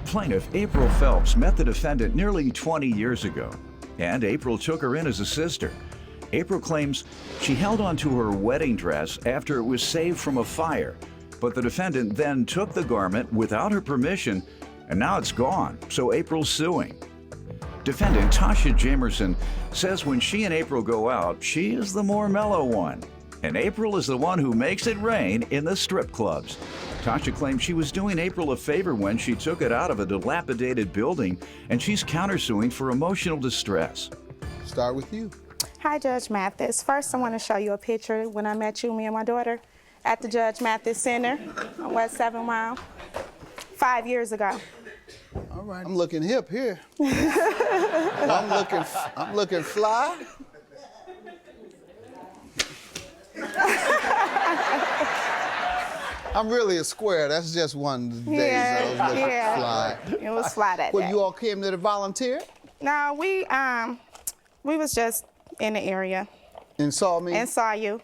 Plaintiff April Phelps met the defendant nearly 20 years ago, and April took her in as a sister. April claims she held onto her wedding dress after it was saved from a fire, but the defendant then took the garment without her permission, and now it's gone, so April's suing. Defendant Tasha Jamerson says when she and April go out, she is the more mellow one, and April is the one who makes it rain in the strip clubs. Tasha claims she was doing April a favor when she took it out of a dilapidated building, and she's countersuing for emotional distress. Start with you. Hi, Judge Mathis. First, I want to show you a picture when I met you, me and my daughter, at the Judge Mathis Center on West 7 Mile, 5 years ago. All right, I'm looking hip here. I'm looking fly. I'm really a square. That's just one of the days I was looking fly. It was fly that day. Well, you all came to the volunteer? No, we was just in the area. And saw me? And saw you.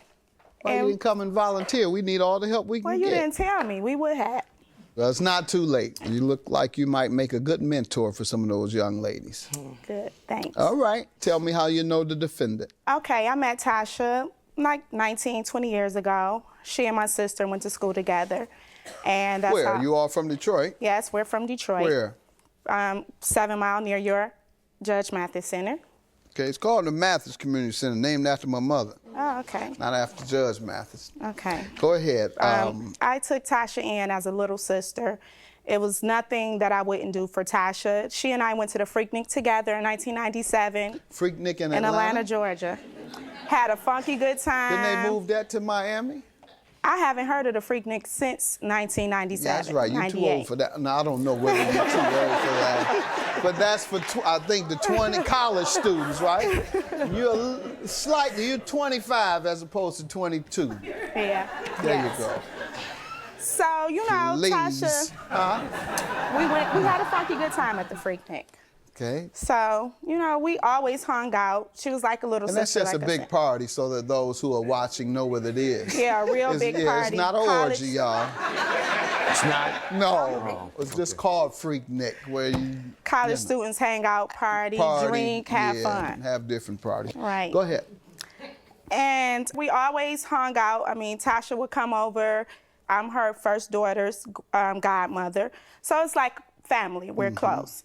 Why you didn't come and volunteer? We need all the help we can get. Well, you didn't tell me. We would have. Well, it's not too late. You look like you might make a good mentor for some of those young ladies. Good, thanks. All right. Tell me how you know the defendant. Okay, I met Tasha like 19, 20 years ago. She and my sister went to school together. And that's Where? You all from Detroit? Yes, we're from Detroit. Where? 7 Mile near your Judge Mathis Center. Okay, it's called the Mathis Community Center, named after my mother. Oh, okay. Not after Judge Mathis. Okay. Go ahead. I took Tasha in as a little sister. It was nothing that I wouldn't do for Tasha. She and I went to the Freaknik together in 1997. Freaknik in Atlanta? In Atlanta, Georgia. Had a funky good time. Didn't they move that to Miami? I haven't heard of the Freaknik since 1997. Yeah, that's right. You're too old for that. No, I don't know whether you're too old for that. But that's for, I think, the 20 college students, right? You're 25 as opposed to 22. Yeah. There you go. So, you know, Please. Tasha, we had a funky good time at the Freaknik. Okay. So, you know, we always hung out. She was like a little sister. And that's just like a big party so that those who are watching know what it is. Yeah, a real big party. It's not an orgy, y'all. It's not? No. It's just called Freaknik, where you... College students hang out, party, drink, have fun. Have different parties. Right. Go ahead. And we always hung out. I mean, Tasha would come over. I'm her first daughter's godmother. So it's like family. We're close.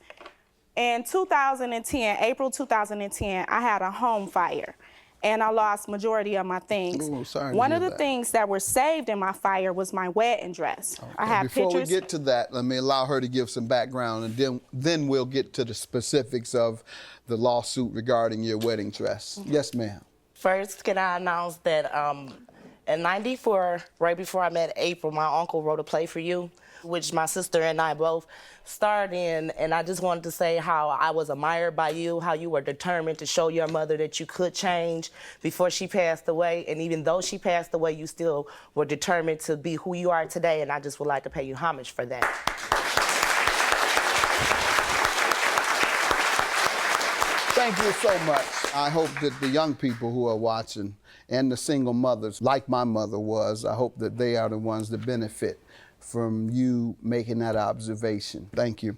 In 2010, April 2010, I had a home fire, and I lost majority of my things. Ooh, sorry One to of hear the that. things that were saved in my fire was my wedding dress. Okay. I have Before pictures. we get to that, let me allow her to give some background, and then we'll get to the specifics of the lawsuit regarding your wedding dress. Yes, ma'am. First, can I announce that in '94, right before I met April, my uncle wrote a play for you, which my sister and I both starred in, and I just wanted to say how I was admired by you, how you were determined to show your mother that you could change before she passed away, and even though she passed away, you still were determined to be who you are today, and I just would like to pay you homage for that. Thank you so much. I hope that the young people who are watching and the single mothers, like my mother was, I hope that they are the ones that benefit from you making that observation. Thank you.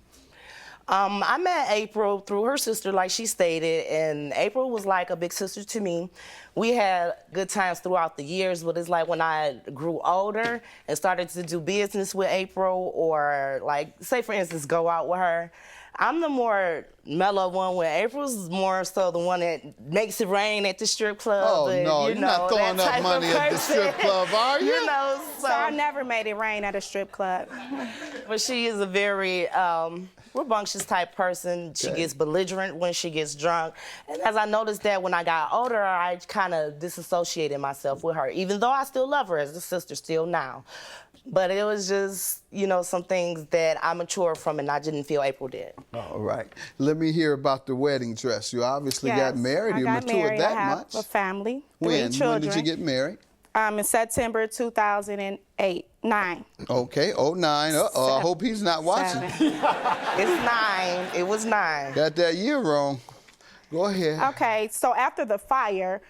I met April through her sister, like she stated, and April was like a big sister to me. We had good times throughout the years, but it's like when I grew older and started to do business with April, or like, say for instance, go out with her, I'm the more mellow one, where April's more so the one that makes it rain at the strip club. Oh, and, no, you're not throwing up money at the strip club, are you? You know, So I never made it rain at a strip club. But she is a very rambunctious type person. She gets belligerent when she gets drunk. And as I noticed that when I got older, I kind of disassociated myself with her, even though I still love her as a sister still now. But it was just, you know, some things that I matured from and I didn't feel April did. All right. Let me hear about the wedding dress. You obviously got married. You matured that much. I have a family, When? 3 children. When did you get married? In September 2009. Okay, 09. I hope he's not watching. It's 9. It was 9. Got that year wrong. Go ahead. Okay, so after the fire,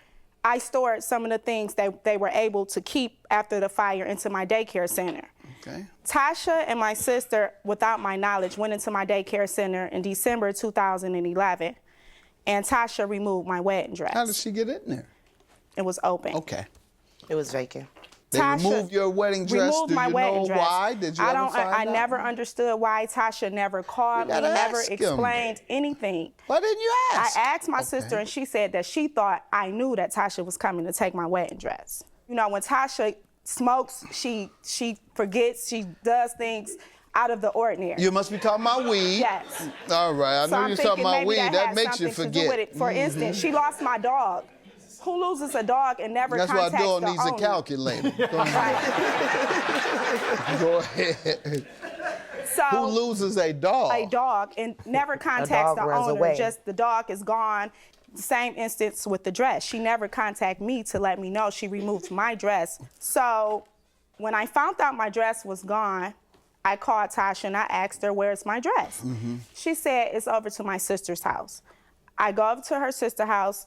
I stored some of the things that they were able to keep after the fire into my daycare center. Okay. Tasha and my sister, without my knowledge, went into my daycare center in December 2011, and Tasha removed my wedding dress. How did she get in there? It was open. Okay. It was vacant. They removed your wedding dress. Removed Do my you wedding know dress. why? Did you ever find I out? never understood why. Tasha never called me, never ask him. explained anything. Why didn't you ask? I asked my sister, and she said that she thought I knew that Tasha was coming to take my wedding dress. You know, when Tasha smokes, she forgets, she does things out of the ordinary. You must be talking about weed. Yes. All right, I So know I'm you're talking thinking about maybe weed. That has makes you something to do with forget. it. For instance, she lost my dog. Who loses a dog and never That's why contacts Bill the needs a owner? calculator. Go ahead. Go ahead. So, Who loses a dog? A dog and never contacts dog the runs owner. away. Just the dog is gone. The same instance with the dress. She never contacted me to let me know she removed my dress. So when I found out my dress was gone, I called Tasha and I asked her, where's my dress? She said, it's over to my sister's house. I go over to her sister's house.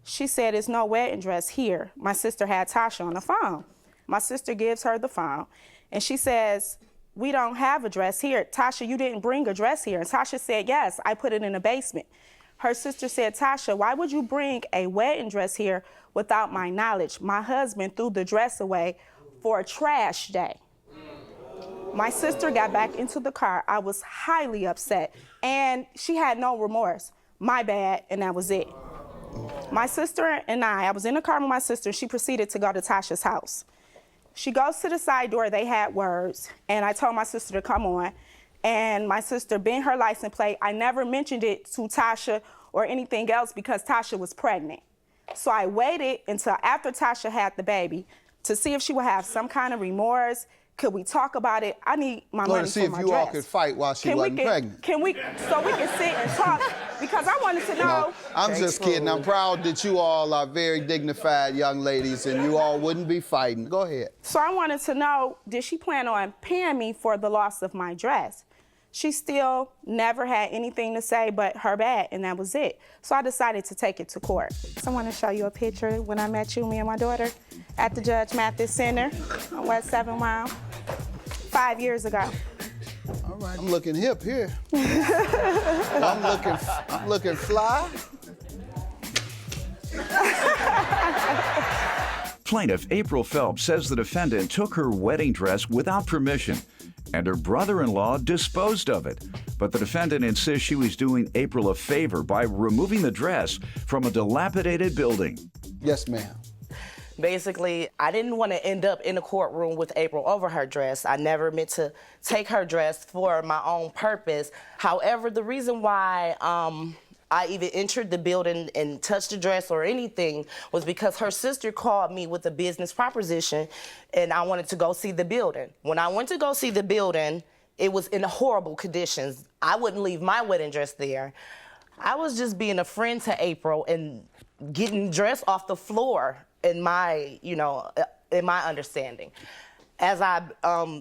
She said, there's no wedding dress here. My sister had Tasha on the phone. My sister gives her the phone, and she says, we don't have a dress here. Tasha, you didn't bring a dress here. And Tasha said, yes, I put it in the basement. Her sister said, Tasha, why would you bring a wedding dress here without my knowledge? My husband threw the dress away for a trash day. My sister got back into the car. I was highly upset, and she had no remorse. My bad, and that was it. My sister and I was in the car with my sister. She proceeded to go to Tasha's house. She goes to the side door. They had words, and I told my sister to come on. And my sister bent her license plate. I never mentioned it to Tasha or anything else because Tasha was pregnant. So I waited until after Tasha had the baby to see if she would have some kind of remorse. Could we talk about it? I need my money to see for if my you dress. all could fight while she wasn't pregnant. So we can sit and talk because I wanted to know. No, I'm just kidding. I'm proud that you all are very dignified young ladies and you all wouldn't be fighting. Go ahead. So I wanted to know, did she plan on paying me for the loss of my dress? She still never had anything to say but her bad, and that was it. So I decided to take it to court. So I want to show you a picture when I met you, me and my daughter, at the Judge Mathis Center on West 7 Mile, 5 years ago. All right. I'm looking hip here. I'm looking fly. Plaintiff April Phelps says the defendant took her wedding dress without permission, and her brother-in-law disposed of it. But the defendant insists she was doing April a favor by removing the dress from a dilapidated building. Yes, ma'am. Basically, I didn't want to end up in a courtroom with April over her dress. I never meant to take her dress for my own purpose. However, the reason why I even entered the building and touched the dress or anything was because her sister called me with a business proposition and I wanted to go see the building. When I went to go see the building, it was in horrible conditions. I wouldn't leave my wedding dress there. I was just being a friend to April and getting dressed off the floor in my, in my understanding. As I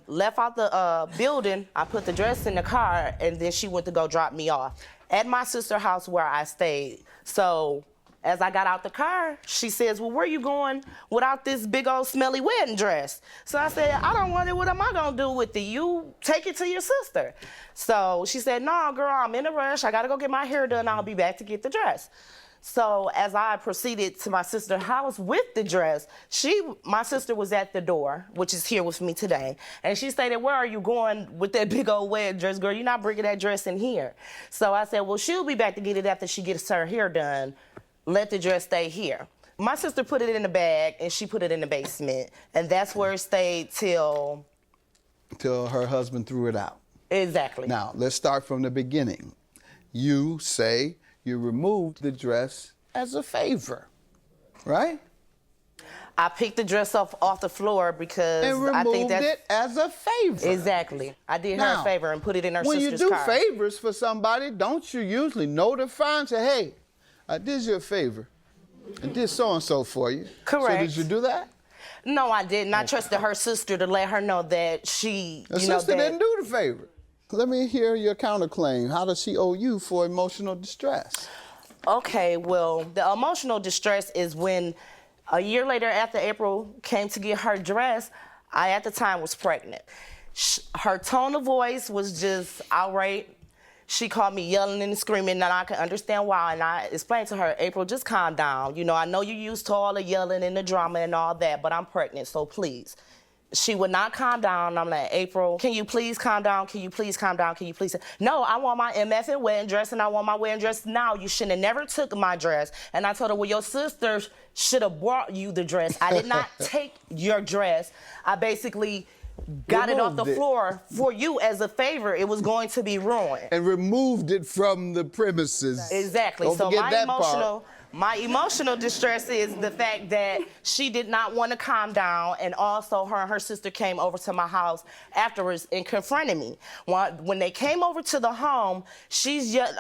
left out the building, I put the dress in the car, and then she went to go drop me off at my sister's house where I stayed. So as I got out the car, she says, well, where you going without this big old smelly wedding dress? So I said, I don't want it. What am I going to do with it? You take it to your sister. So she said, no, girl, I'm in a rush. I got to go get my hair done. I'll be back to get the dress. So as I proceeded to my sister's house with the dress, my sister was at the door, which is here with me today, and she stated, where are you going with that big old wedding dress, girl? You're not bringing that dress in here. So I said, well, she'll be back to get it after she gets her hair done. Let the dress stay here. My sister put it in the bag, and she put it in the basement, and that's where it stayed till her husband threw it out. Exactly. Now, let's start from the beginning. You say you removed the dress as a favor, right? I picked the dress off the floor because I think that's... it as a favor. Exactly. I did her a favor and put it in her sister's car. When you do favors for somebody, don't you usually notify and say, hey, I did you a favor. I did so-and-so for you. Correct. So did you do that? No, I didn't. I trusted her sister to let her know that she, The sister didn't do the favor. Let me hear your counterclaim. How does she owe you for emotional distress? Okay, well, the emotional distress is when a year later after April came to get her dress, I at the time was pregnant. Her tone of voice was just outright. She called me yelling and screaming, and I can understand why. And I explained to her, April, just calm down. You know, I know you're used to all the yelling and the drama and all that, but I'm pregnant, so please. She would not calm down. I'm like, April, can you please calm down? Can you please calm down? Can you please? No, I want my MF wedding dress, and I want my wedding dress now. You shouldn't have never took my dress. And I told her, well, your sister should have brought you the dress. I did not take your dress. I basically got it off the floor for you as a favor. It was going to be ruined. And removed it from the premises. Exactly. Don't So forget that part. my emotional distress is the fact that she did not want to calm down, and also her and her sister came over to my house afterwards and confronted me. When they came over to the home,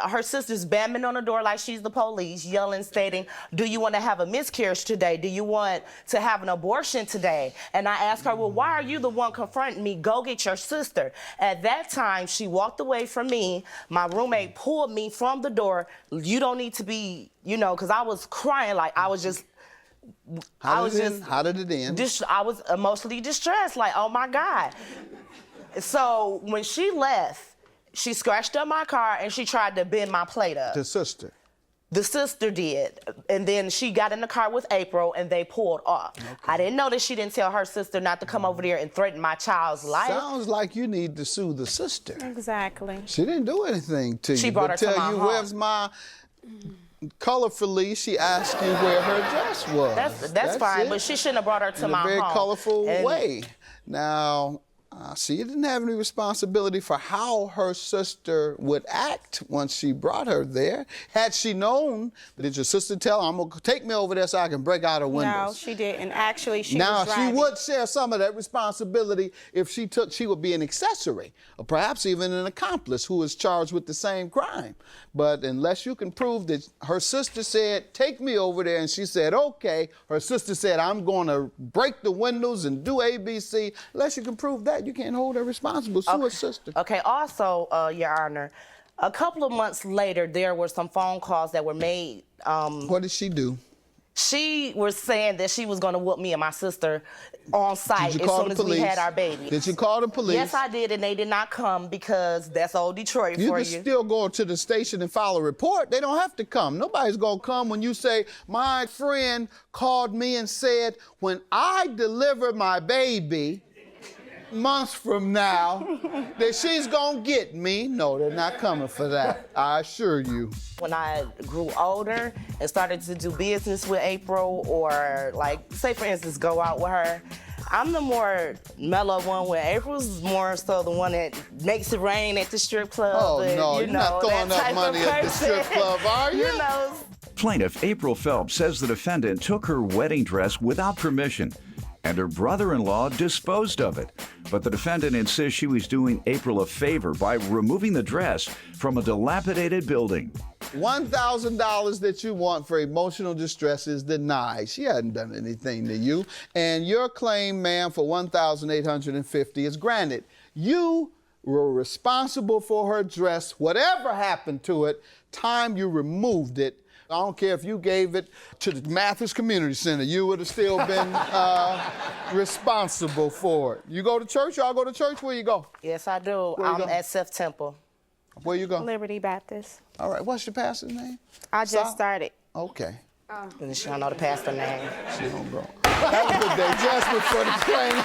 her sister's banging on the door like she's the police, yelling, stating, do you want to have a miscarriage today? Do you want to have an abortion today? And I asked her, well, why are you the one confronting me? Go get your sister. At that time, she walked away from me. My roommate pulled me from the door. You don't need to be, you know, because I was crying, like I was just. How did it end? I was emotionally distressed, like, oh my God. So when she left, she scratched up my car and she tried to bend my plate up. The sister. The sister did. And then she got in the car with April and they pulled off. Okay. I didn't know that she didn't tell her sister not to come over there and threaten my child's life. Sounds like you need to sue the sister. Exactly. She didn't do anything to you. She brought her to my tell you, home. Where's my colorfully, she asked you where her dress was. That's fine, it. but she shouldn't have brought her to my home. In a very colorful way. Now, she didn't have any responsibility for how her sister would act once she brought her there. Had she known, did your sister tell her, I'm going to take me over there so I can break out her windows? No, she didn't. Actually, she now, was driving. she would share some of that responsibility if she would be an accessory, or perhaps even an accomplice who is charged with the same crime. But unless you can prove that her sister said, take me over there, and she said, okay, her sister said, I'm going to break the windows and do ABC, unless you can prove that, you can't hold her responsible. Sue her sister. Okay, also, Your Honor, a couple of months later, there were some phone calls that were made. What did she do? She was saying that she was going to whoop me and my sister on site as soon as we had our baby. Did you call the police? Yes, I did, and they did not come because that's old Detroit for you. You can still go to the station and file a report. They don't have to come. Nobody's going to come when you say, my friend called me and said, when I deliver my baby months from now, that she's gonna get me. No, they're not coming for that, I assure you. When I grew older and started to do business with April, or like, say for instance, go out with her, I'm the more mellow one, where April's more so the one that makes it rain at the strip club. Oh, no, you're not throwing up money at the strip club, are you? You know. Plaintiff April Phelps says the defendant took her wedding dress without permission, and her brother-in-law disposed of it. But the defendant insists she was doing April a favor by removing the dress from a dilapidated building. $1,000 that you want for emotional distress is denied. She hadn't done anything to you. And your claim, ma'am, for $1,850 is granted. You were responsible for her dress, whatever happened to it, time you removed it. I don't care if you gave it to the Mathis Community Center, you would have still been responsible for it. You go to church? Y'all go to church? Where you go? Yes, I do. I'm at Seth Temple. Where you go? Liberty Baptist. All right. What's your pastor's name? I just started. Okay. And she don't know the pastor name. She don't go. Have a good day. Jasmine for the plane.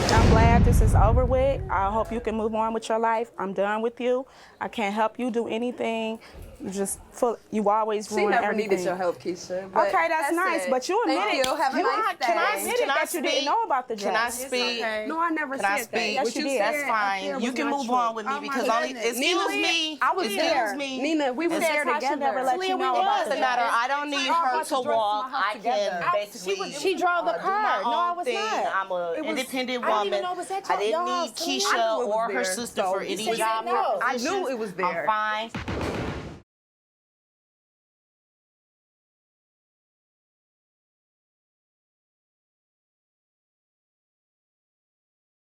I'm glad this is over with. I hope you can move on with your life. I'm done with you. I can't help you do anything. You always ruin everything. She never needed your help, Keisha. Okay, that's nice, but you admitted. Thank you. Have a nice day. Can I admit that you didn't know about the dress? Can I speak? Okay. No, I never said that. Yes, you did. That's fine. You can move on with me because excuse me. I was there. Nina, we were there together. Never let you know about the matter. I don't need her to walk. I can basically. She drove the car. No, I was not. I'm an independent woman. I didn't need Keisha or her sister for any job. I knew it was there. I'm fine.